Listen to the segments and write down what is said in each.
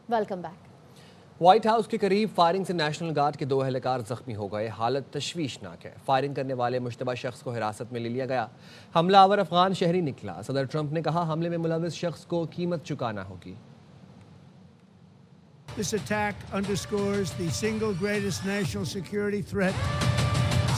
Welcome back. White house के करीब firing से नेशनल गार्ड के 2 एहलकार जख्मी हो गए। हालत तशवीशनाक है। फायरिंग करने वाले मुश्तबा शख्स को हिरासत में ले लिया गया। हमलावर अफगान शहरी निकला। सदर ट्रंप ने कहा हमले में मुलविस शख्स को कीमत चुकाना होगी। This attack underscores the single greatest national security threat.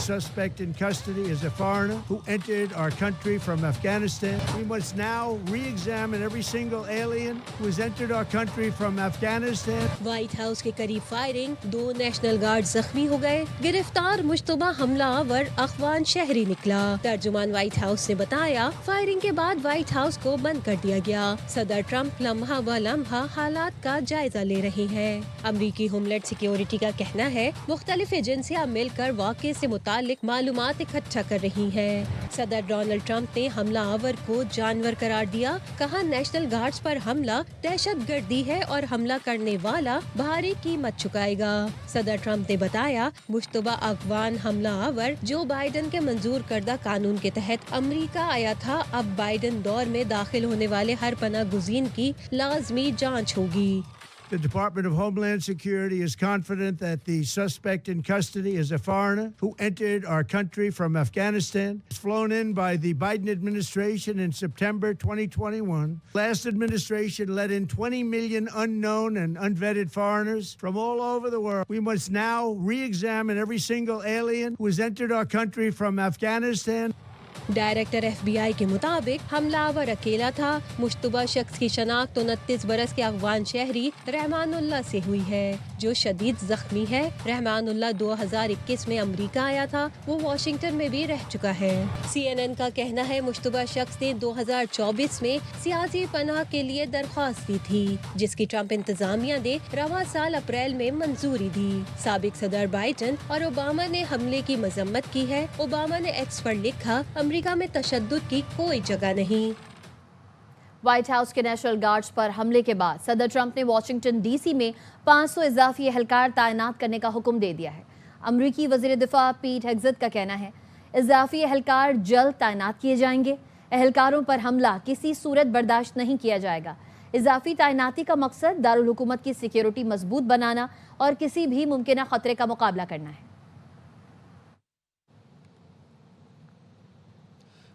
The suspect in custody is a foreigner who entered our country from Afghanistan. We must now re-examine every single alien who has entered our country from Afghanistan. White house के करीब firing, 2 national guard जख्मी हो गए। गिरफ्तार मुश्तबा हमलावर अफगान शहरी निकला। तर्जुमान white house ने बताया फायरिंग के बाद व्हाइट हाउस को बंद कर दिया गया। सदर ट्रंप लम्हा व लम्हा हालात का जायजा ले रहे हैं। अमरीकी होमलैंड सिक्योरिटी का कहना है मुख्तलिफ एजेंसियां मिलकर वाक़े से मुतालिक मालूमात इकट्ठा कर रही हैं। सदर डोनाल्ड ट्रंप ने हमलावर को जानवर करार दिया। कहा नेशनल गार्ड्स पर हमला दहशतगर्दी है और हमला करने वाला भारी कीमत चुकाएगा। सदर ट्रंप ने बताया मुश्तबा अफगान हमलावर जो बाइडन के मंजूर करदा कानून के तहत अमरीका आया था। अब बाइडन दौर में दाखिल होने वाले हर पनाह गुज़ीन की लाजमी जांच होगी। The Department of Homeland Security is confident that the suspect in custody is a foreigner who entered our country from Afghanistan. Was flown in by the Biden administration in September 2021. Last administration let in 20 million unknown and unvetted foreigners from all over the world. We must now re-examine every single alien who has entered our country from Afghanistan. Director FBI के मुताबिक हमलावर अकेला था। मुश्तबा शख्स की शनाख्त 29 बरस के अफगान शहरी रहमानुल्लाह से हुई है जो शदीद जख्मी है। रहमानुल्लाह 2021 में अमेरिका आया था। वो वाशिंगटन में भी रह चुका है। CNN का कहना है मुश्तबा शख्स ने 2024 में सियासी पनाह के लिए दरख्वास्त दी थी जिसकी ट्रंप इंतजामिया ने रवा साल अप्रैल में मंजूरी दी। साबिक सदर बाइडन और ओबामा ने हमले की मजम्मत की है। ओबामा ने एक्स पर लिखा अमेरिका में तशद्दुद की कोई जगह नहीं। व्हाइट हाउस के नेशनल गार्ड्स पर हमले के बाद सदर ट्रंप ने वाशिंगटन DC में 500 इजाफी एहलकार तैनात करने का हुक्म दे दिया है। अमरीकी वज़ीर दिफा पीट हेग्सेथ का कहना है इजाफी एहलकार जल्द तैनात किए जाएंगे। एहलकारों पर हमला किसी सूरत बर्दाश्त नहीं किया जाएगा। इजाफी तैनाती का मकसद दारुल हुकूमत की सिक्योरिटी मजबूत बनाना और किसी भी मुमकिन खतरे का मुकाबला करना है।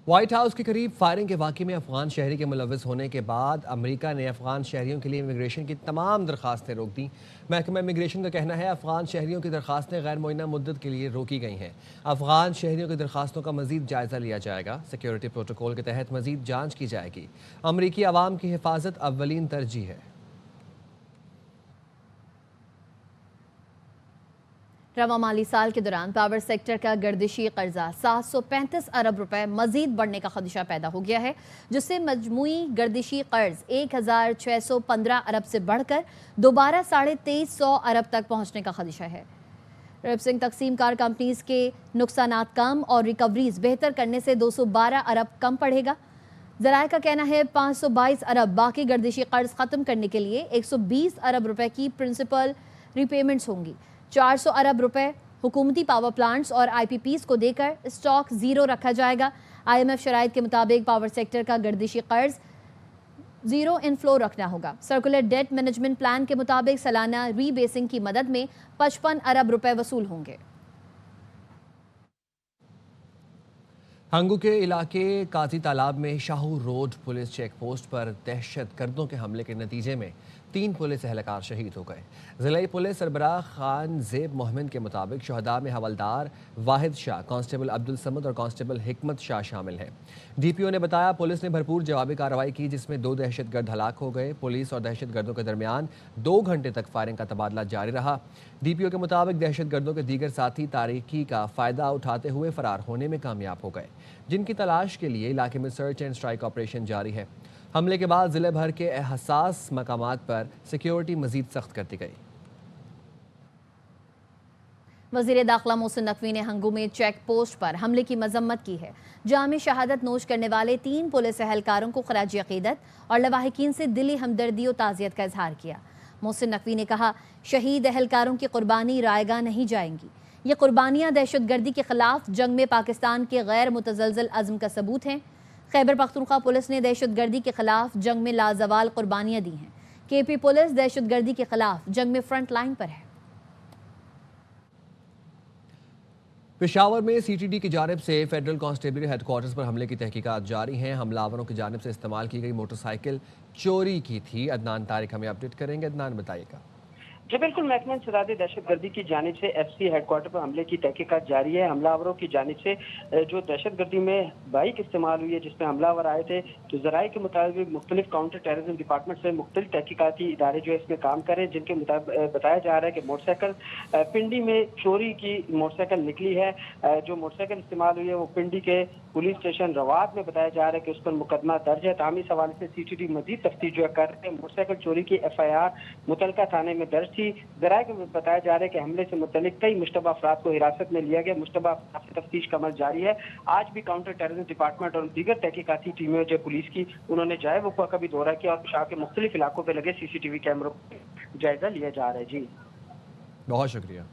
व्हाइट हाउस के करीब फायरिंग के वाक़े में अफगान शहरी के मुलविस होने के बाद अमेरिका ने अफगान शहरियों के लिए इमिग्रेशन की तमाम दरखास्तें रोक दी। महकमा इमिग्रेशन का कहना है अफगान शहरियों की दरखास्तें गैर मुअय्यना मुद्दत के लिए रोकी गई हैं। अफगान शहरियों की दरखास्तों का मजीद जायजा लिया जाएगा। सिक्योरिटी प्रोटोकॉल के तहत मजीद जाँच की जाएगी। अमरीकी आवाम की हिफाजत अव्वलीन तरजीह है। रवा माली साल के दौरान पावर सेक्टर का गर्दिशी कर्जा 735 अरब रुपए मजीद बढ़ने का खदशा पैदा हो गया है जिससे मजमूई गर्दिशी कर्ज 1615 अरब से बढ़कर दोबारा 2350 अरब तक पहुंचने का खदशा है। रिप्सिंग तकसीम कार कंपनीज के नुकसानात कम और रिकवरीज बेहतर करने से 212 अरब कम पड़ेगा। ज़राए का कहना है 522 अरब बाकी गर्दिशी कर्ज ख़त्म करने के लिए 120 अरब रुपए की प्रिंसिपल रिपेमेंट्स होंगी। 400 अरब रुपए हुकूमती पावर प्लांट्स और IPPs को देकर स्टॉक ज़ीरो रखा जाएगा। IMF शराइत के मुताबिक पावर सेक्टर का गर्दिशी कर्ज ज़ीरो इनफ्लो रखना होगा। सर्कुलर डेट मैनेजमेंट प्लान के मुताबिक सालाना रीबेसिंग की मदद में 55 अरब रुपए वसूल होंगे। हंगू के इलाके काजी तालाब में Shahu road police check post पर दहशत गर्दों के हमले के नतीजे में 3 पुलिस एहलकार शहीद हो गए। ज़िले पुलिस सरबराह खान ज़ेब मोहम्मद के मुताबिक शहदा में हवलदार वाहिद शाह, कांस्टेबल अब्दुल समद और कांस्टेबल हिकमत शाह शामिल हैं। DPO ने बताया पुलिस ने भरपूर जवाबी कार्रवाई की जिसमें 2 दहशतगर्द हलाक हो गए। पुलिस और दहशतगर्दों के दरमियान 2 घंटे तक फायरिंग का तबादला जारी रहा। DPO के मुताबिक दहशतगर्दों के दीगर साथी तारीकी का फ़ायदा उठाते हुए फरार होने में कामयाब हो गए जिनकी तलाश के लिए इलाके में सर्च एंड स्ट्राइक ऑपरेशन जारी है। हमले के बाद जिले भर के हसास मकामात पर सिक्योरिटी मजीद सख्त कर दी गई। वज़ीर दाखिला मोहसिन नकवी ने हंगू में चेक पोस्ट पर हमले की मजम्मत की है जहां में शहादत नोश करने वाले 3 पुलिस एहलकारों को खराज अकीदत और लवाहिकीन से दिली हमदर्दी और ताज़ियत का इजहार किया। मोहसिन नकवी ने कहा शहीद एहलकारों की कुर्बानी रायगा नहीं जाएंगी। ये कुर्बानियाँ दहशतगर्दी के खिलाफ जंग में पाकिस्तान के गैर मुतज़लज़ल अज़्म का सबूत हैं। खैबर पख्तूनख्वा पुलिस ने दहशतगर्दी के खिलाफ जंग में लाजवाल कुर्बानियाँ दी हैं। KP पुलिस दहशतगर्दी के खिलाफ जंग में फ्रंट लाइन पर है। पेशावर में CTD की जानिब से फेडरल कांस्टेबलरी हेडक्वार्टर्स पर हमले की तहकीकात जारी हैं। हमलावरों की जानिब से इस्तेमाल की गई मोटरसाइकिल चोरी की थी। अदनान तारिक हमें अपडेट करेंगे। अदनान, बताइएगा। जी बिल्कुल, महकमा इंसदाद दहशतगर्दी की जानिब से FC हेडक्वार्टर पर हमले की तहकीकात जारी है। हमलावरों की जानिब से जो दहशतगर्दी में बाइक इस्तेमाल हुई है जिसमें हमलावर आए थे, तो जराये के मुताबिक मुख्तलिफ काउंटर टेररिज्म डिपार्टमेंट से मुख्तलिफ तहकीकाती इदारे जो है इसमें काम करें, जिनके मुताबिक बताया जा रहा है कि मोटरसाइकिल पिंडी में चोरी की मोटरसाइकिल निकली है। जो मोटरसाइकिल इस्तेमाल हुई है वो पिंडी के पुलिस स्टेशन रवात में बताया जा रहा है कि उस पर मुकदमा दर्ज है। तामी इस हवाले से CTD मजीद तफ्तीश जो कर रहे हैं। मोटरसाइकिल चोरी की FIR मुतलका थाने में दर्ज थी। जराये को बताया जा रहा है कि हमले से मुतल्लिक कई मुश्तबा अफराद को हिरासत में लिया गया। मुश्तबा अफराद से तफ्तीश का अमल जारी है। आज भी काउंटर टेररिज्म डिपार्टमेंट और दीगर तहकीकाती टीमें जो पुलिस की, उन्होंने जाए वक़्वा का भी दौरा किया और पेशावर के मुख्तलिफ इलाकों पर लगे CCTV कैमरों का जायजा लिया जा रहा है। जी बहुत शुक्रिया।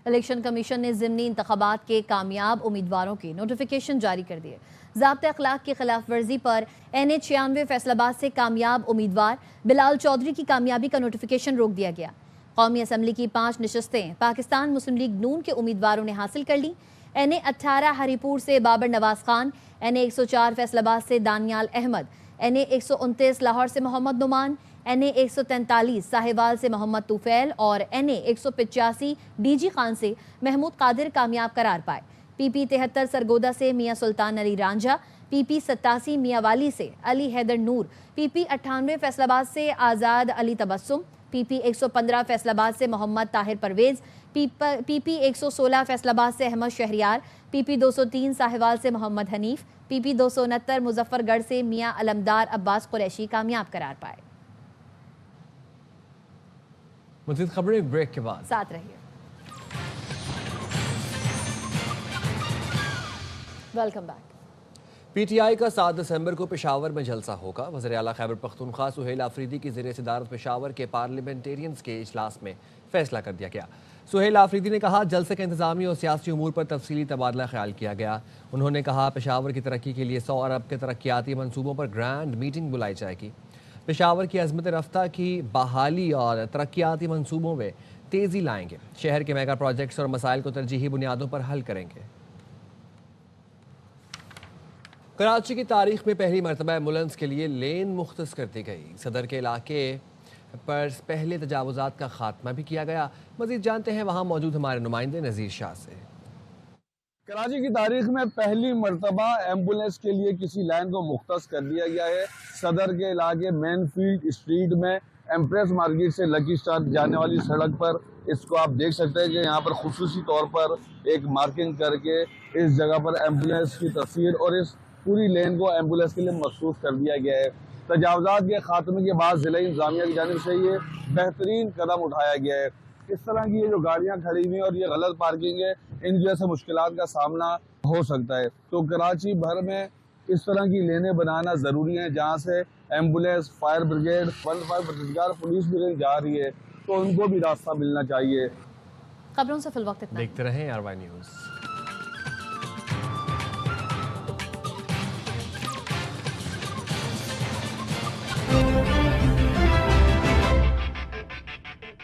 इलेक्शन कमीशन ने ज़िमनी इंतखाबात के कामयाब उम्मीदवारों के नोटिफिकेशन जारी कर दिए। ज़ाब्ते अखलाक की खिलाफ वर्जी पर NA 96 फैसलाबाद से कामयाब उम्मीदवार बिलाल चौधरी की कामयाबी का नोटिफिकेशन रोक दिया गया। कौमी असम्बली की 5 नशस्तें पाकिस्तान मुस्लिम लीग नून के उम्मीदवारों ने हासिल कर ली। NA 18 हरीपुर से बाबर नवाज खान, NA 104 फैसलाबाद से दानियाल अहमद, NA 129 लाहौर से मोहम्मद नुमान, NA 143 साहिवाल से मोहम्मद तुफैल और NA 185 DG खान से महमूद कादिर कामयाब करार पाए। PP 73 सरगोदा से मियां सुल्तान अली रांझा, PP 87 मियावाली से अली हैदर नूर, PP 98 फैसलाबाद से आज़ाद अली तबस्सुम, PP 115 फैसलाबाद से मोहम्मद ताहिर परवेज, PP 116 फैसलाबाद से अहमद शहरियार, PP 203 साहिवाल से मोहम्मद हनीफ, PP 269 मुजफ्फरगढ़ से मियां अलमदार अब्बास कुरैशी कामयाब करार पाए। मज़ीद खबरें ब्रेक के बाद। साथ रहिए। Welcome back. PTI का 7 दिसंबर को पेशावर में जलसा होगा। वज़ीर आला खैबर पख्तूनख्वा सुहेल आफरीदी की ज़रिए सदारत पेशावर के पार्लियामेंटेरियंस के इजलास में फैसला कर दिया गया। सुहेल आफरीदी ने कहा, जलसे के इंतजामी और सियासी उमूर पर तफसीली तबादला ख्याल किया गया। उन्होंने कहा, पेशावर की तरक्की के लिए 100 अरब के तरक्याती मनसूबों पर ग्रैंड मीटिंग बुलाई जाएगी। पेशावर की अज़मत रफ्ता की बहाली और तरक्याती मनसूबों में तेज़ी लाएंगे। शहर के मेगा प्रोजेक्ट्स और मसाइल को तरजीही बुनियादों पर हल करेंगे। कराची की तारीख में पहली मरतबा एम्बुलेंस के लिए लेन मुख्तस कर दी गई। सदर के इलाके पर पहले तजावुज़ात का खात्मा भी किया गया। मज़ीद जानते हैं वहाँ मौजूद हमारे नुमाइंदे नज़ीर शाह से। कराची की तारीख में पहली मरतबा एम्बुलेंस के लिए किसी लाइन को मुख्तस कर दिया गया है। सदर के इलाके मेन फील्ड स्ट्रीट में एम्प्रेस मार्केट से लकी स्टार जाने वाली सड़क पर इसको आप देख सकते हैं कि यहाँ पर खुसूसी तौर पर एक मार्किंग करके इस जगह पर एम्बुलेंस की तस्वीर और इस पूरी लेन को एम्बुलेंस के लिए मखसूस कर दिया गया है। तजावुज़ात के खात्मे के बाद ज़िला इंतज़ामिया की जानिब से ये बेहतरीन कदम उठाया गया है। इस तरह की ये जो गाड़ियाँ खड़ी हुई हैं और ये गलत पार्किंग है, इन जैसे मुश्किलात का सामना हो सकता है। तो कराची भर में इस तरह की लेनें बनाना ज़रूरी है जहाँ से एम्बुलेंस, फायर ब्रिगेड, मददगार पुलिस भी जा रही है, तो उनको भी रास्ता मिलना चाहिए। खबरों से फिल वक्त इतना। देखते रहें RY न्यूज़।